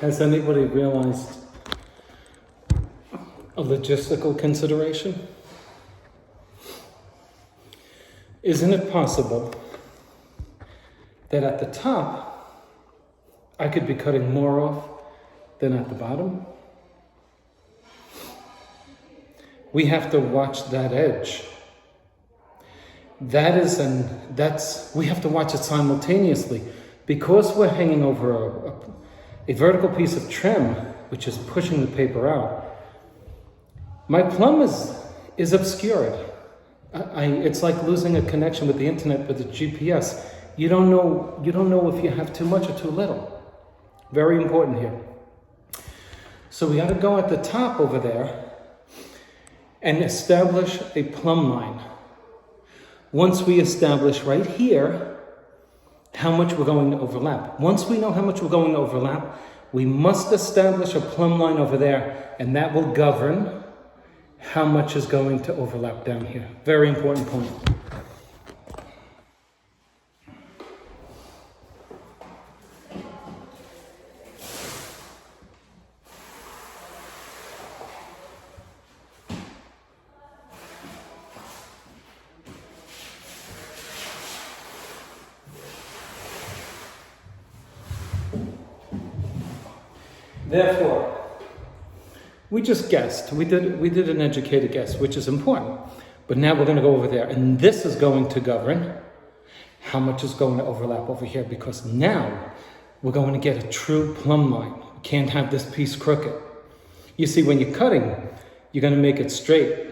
Has anybody realized a logistical consideration? Isn't it possible that at the top, I could be cutting more off than at the bottom? We have to watch that edge. We have to watch it simultaneously. Because we're hanging over a vertical piece of trim, which is pushing the paper out, my plumb is obscured. It's like losing a connection with the internet with the GPS. You don't know if you have too much or too little. Very important here. So we got to go at the top over there and establish a plumb line. Once we establish right here how much we're going to overlap. Once we know how much we're going to overlap, we must establish a plumb line over there, and that will govern how much is going to overlap down here. Very important point. Therefore, we just guessed. We did an educated guess, which is important. But now we're going to go over there, and this is going to govern how much is going to overlap over here, because now we're going to get a true plumb line. We can't have this piece crooked. You see, when you're cutting, you're going to make it straight.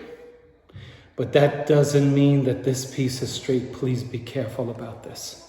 But that doesn't mean that this piece is straight. Please be careful about this.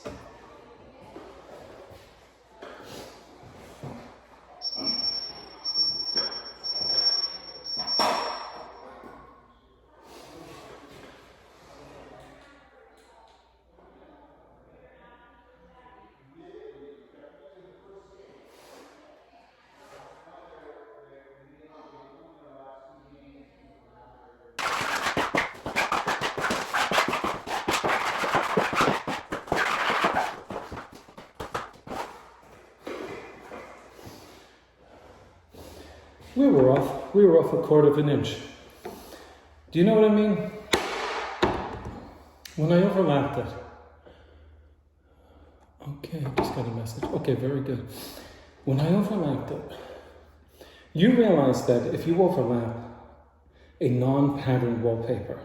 We were off a quarter of an inch. Do you know what I mean? When I overlapped it. Okay, I just got a message. Okay, very good. When I overlapped it, you realize that if you overlap a non-patterned wallpaper,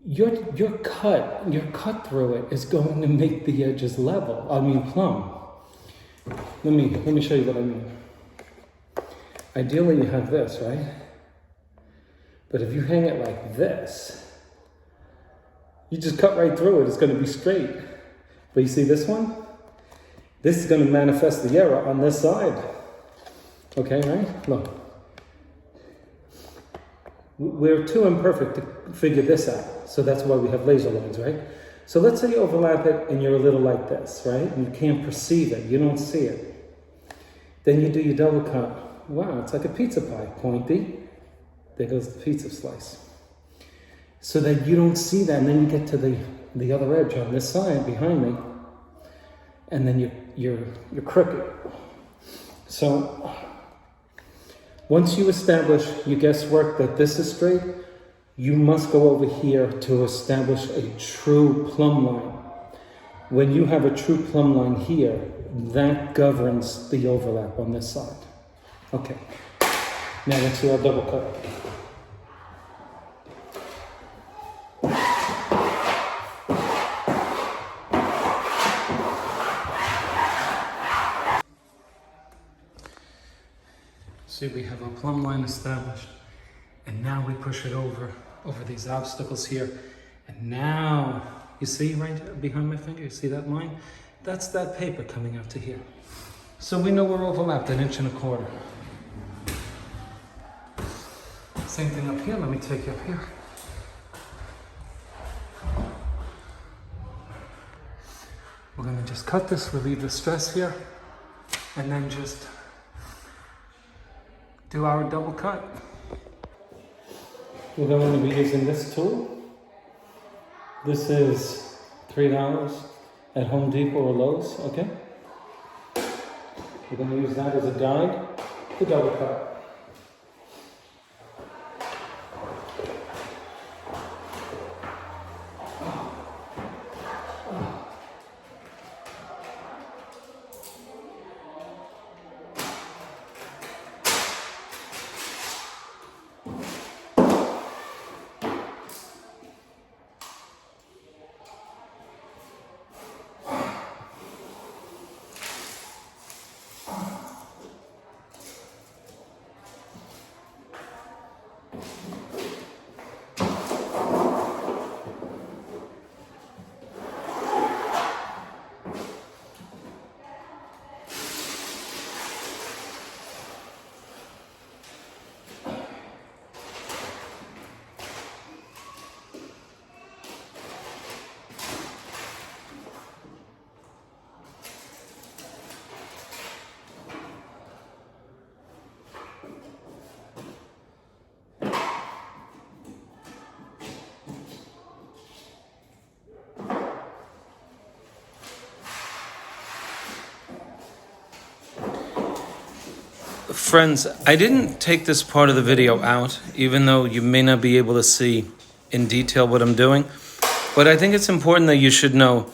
your cut through it is going to make the edges level. I mean plumb. Let me show you what I mean. Ideally you have this, right? But if you hang it like this, you just cut right through it, it's going to be straight. But you see this one? This is going to manifest the error on this side. Okay, right? Look. We're too imperfect to figure this out, so that's why we have laser lines, right? So let's say you overlap it and you're a little like this, right? And you can't perceive it, you don't see it. Then you do your double cut. Wow, it's like a pizza pie, pointy. There goes the pizza slice. So that you don't see that, and then you get to the other edge on this side behind me, and then you're crooked. So once you establish your guesswork that this is straight, you must go over here to establish a true plumb line. When you have a true plumb line here, that governs the overlap on this side. Okay, now let's do our double cut. See, we have our plumb line established, and now we push it over these obstacles here. And now, you see right behind my finger, you see that line? That's that paper coming out to here. So we know we're overlapped 1.25 inches. Same thing up here, let me take you up here. We're gonna just cut this, relieve the stress here, and then just do our double cut. We're going to be using this tool. This is $3 at Home Depot or Lowe's, okay? We're going to use that as a guide to double cut. Friends, I didn't take this part of the video out, even though you may not be able to see in detail what I'm doing. But I think it's important that you should know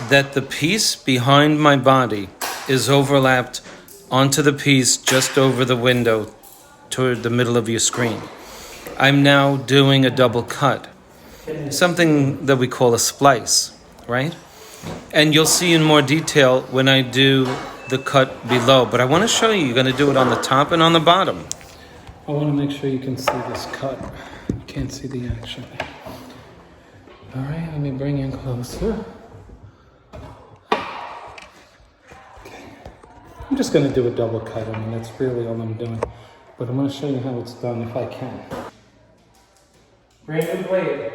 that the piece behind my body is overlapped onto the piece just over the window toward the middle of your screen. I'm now doing a double cut, something that we call a splice, right? And you'll see in more detail when I do the cut below, but I want to show you, you're going to do it on the top and on the bottom. I want to make sure you can see this cut. You can't see the action. All right, let me bring you in closer. Okay. I'm just going to do a double cut. I mean, that's really all I'm doing. But I'm going to show you how it's done if I can. Brand new blade.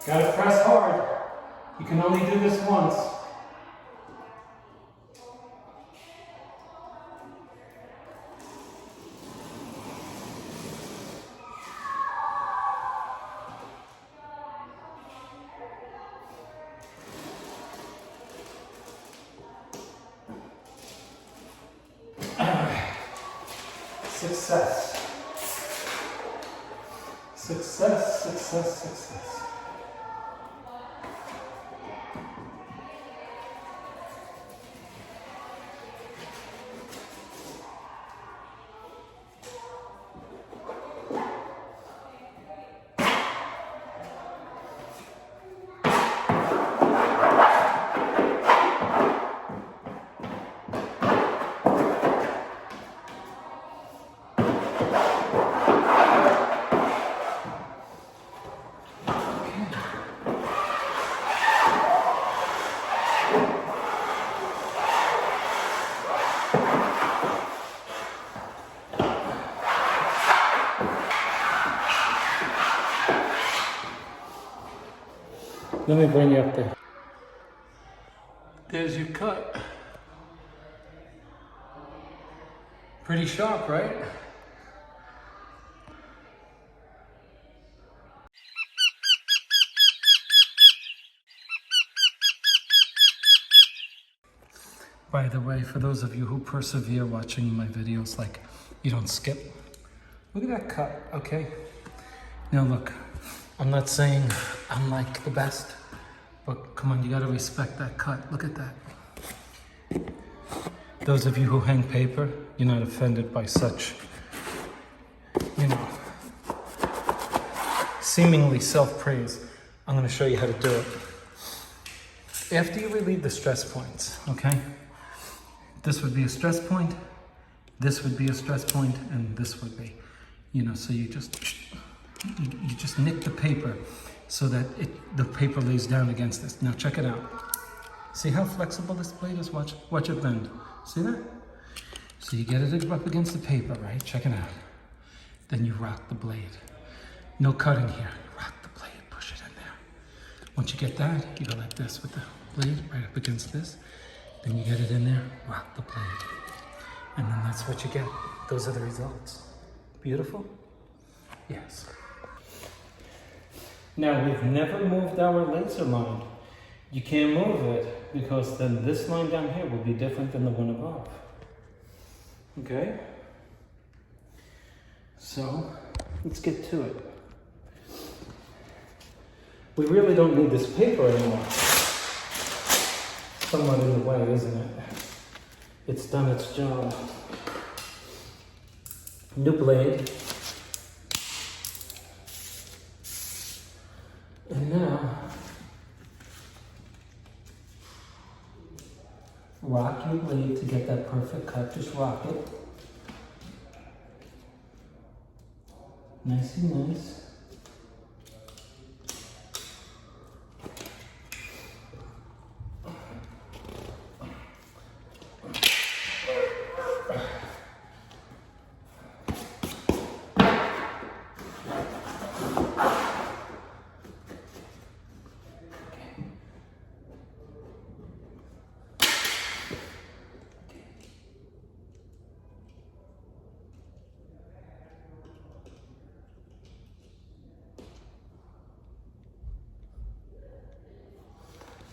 Gotta press hard. You can only do this once. Success. Success, success, success. Let me bring you up there. There's your cut. Pretty sharp, right? By the way, for those of you who persevere watching my videos, like you don't skip, look at that cut, okay? Now look, I'm not saying I'm like the best, but come on, you gotta respect that cut. Look at that. Those of you who hang paper, you're not offended by such, seemingly self-praise. I'm gonna show you how to do it. After you relieve the stress points, okay? This would be a stress point, this would be a stress point, and this would be, so you just nick the paper so that the paper lays down against this. Now check it out. See how flexible this blade is? Watch it bend. See that? So you get it up against the paper, right? Check it out. Then you rock the blade. No cutting here. Rock the blade, push it in there. Once you get that, you go like this with the blade right up against this. Then you get it in there, rock the blade. And then that's what you get. Those are the results. Beautiful? Yes. Now, we've never moved our laser line. You can't move it because then this line down here will be different than the one above. Okay? So, let's get to it. We really don't need this paper anymore. Somewhat in the way, isn't it? It's done its job. New blade. And now, rock your blade to get that perfect cut. Just rock it. Nice and nice.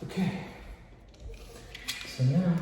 Okay, so now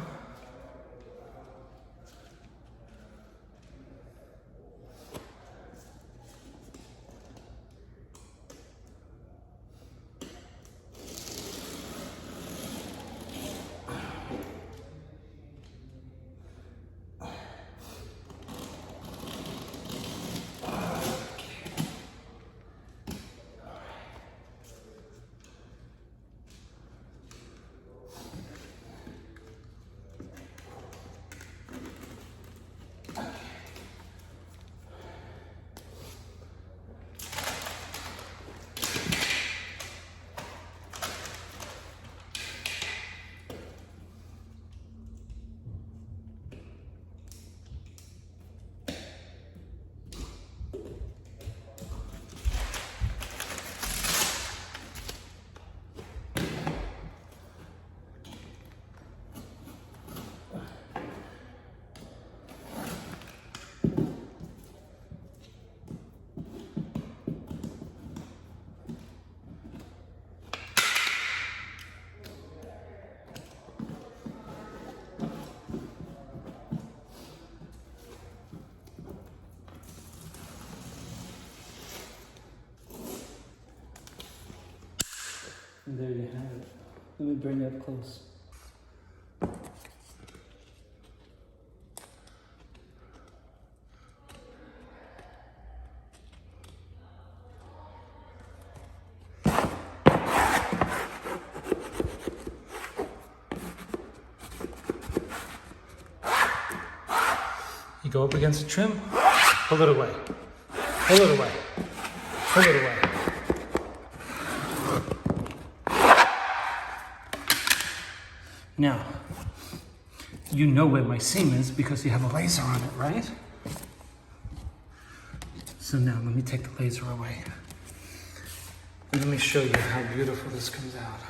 and there you have it. Let me bring it up close. You go up against the trim, pull it away, pull it away, pull it away. Now, you know where my seam is because you have a laser on it, right? So now let me take the laser away. And let me show you how beautiful this comes out.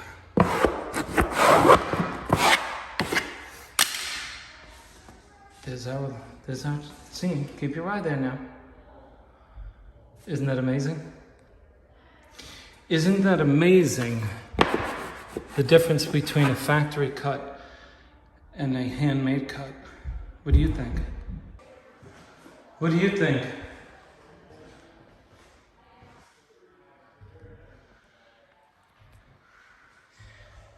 There's our seam. Keep your eye there now. Isn't that amazing? Isn't that amazing? The difference between a factory cut and a handmade cut. What do you think? What do you think?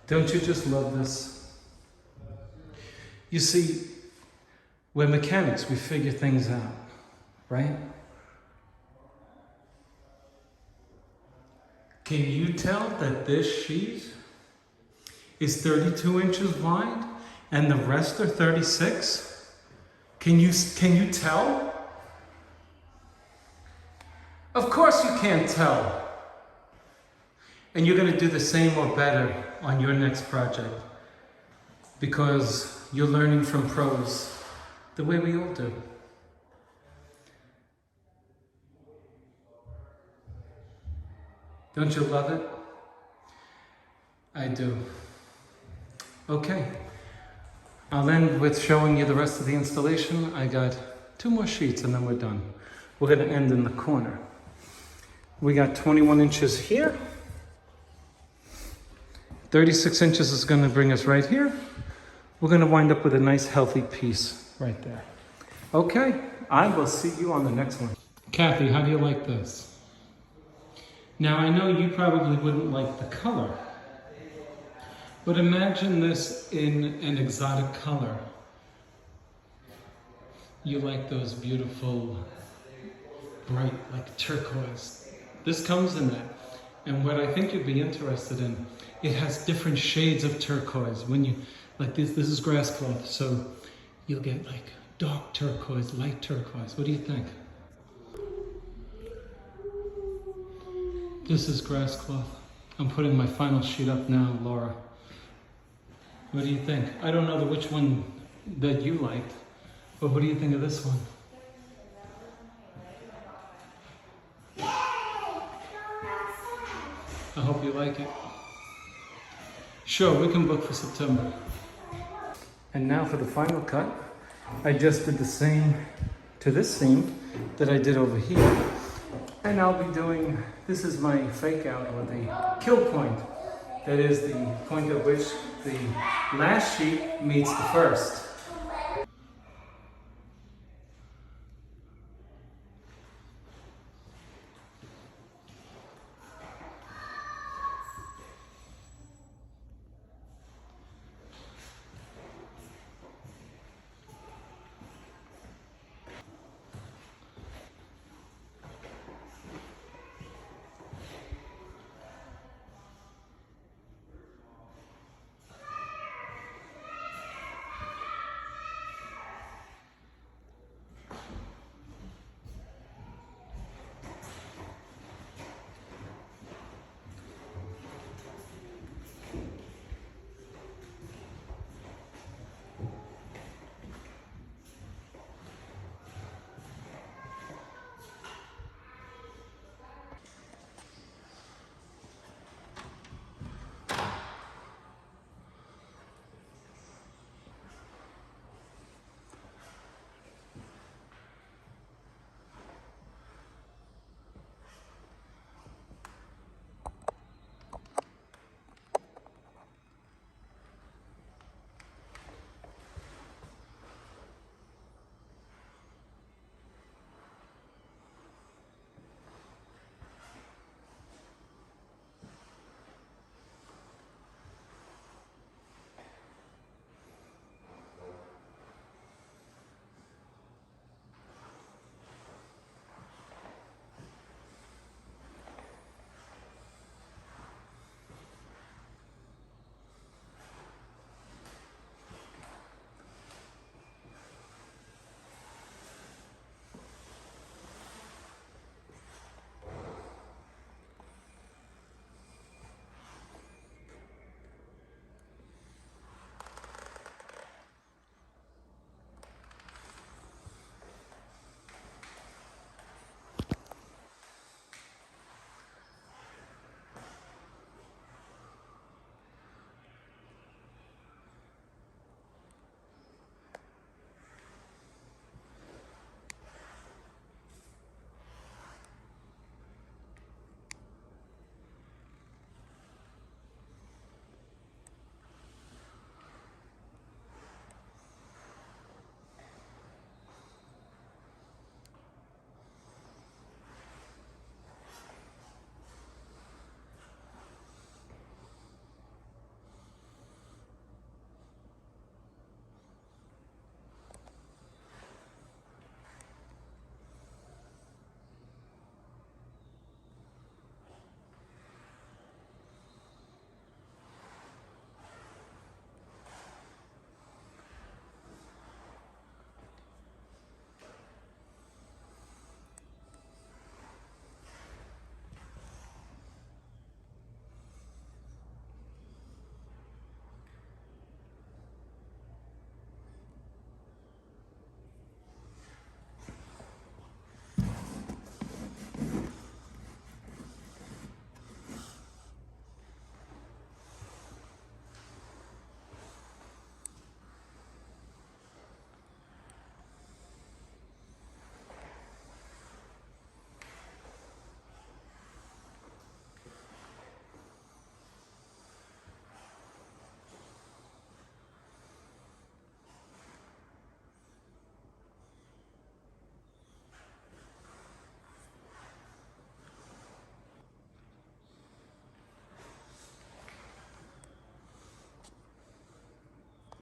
Don't you just love this? You see, we're mechanics, we figure things out, right? Can you tell that this sheet is 32 inches wide and the rest are 36? Can you tell? Of course you can't tell. And you're going to do the same or better on your next project because you're learning from pros the way we all do. Don't you love it? I do. Okay, I'll end with showing you the rest of the installation. I got 2 more sheets and then we're done. We're gonna end in the corner. We got 21 inches here 36 inches is gonna bring us right here. We're gonna wind up with a nice healthy piece right there. Okay, I will see you on the next one. Kathy, how do you like this? Now I know you probably wouldn't like the color, but imagine this in an exotic color. You like those beautiful, bright, like turquoise. This comes in that. And what I think you'd be interested in, it has different shades of turquoise. When you, like this is grasscloth, so you'll get like dark turquoise, light turquoise. What do you think? This is grasscloth. I'm putting my final sheet up now, Laura. What do you think? I don't know which one that you liked, but what do you think of this one? I hope you like it. Sure, we can book for September. And now for the final cut. I just did the same to this seam that I did over here. And I'll be doing, this is my fake out, or the kill point. That is the point at which the last sheet meets the first.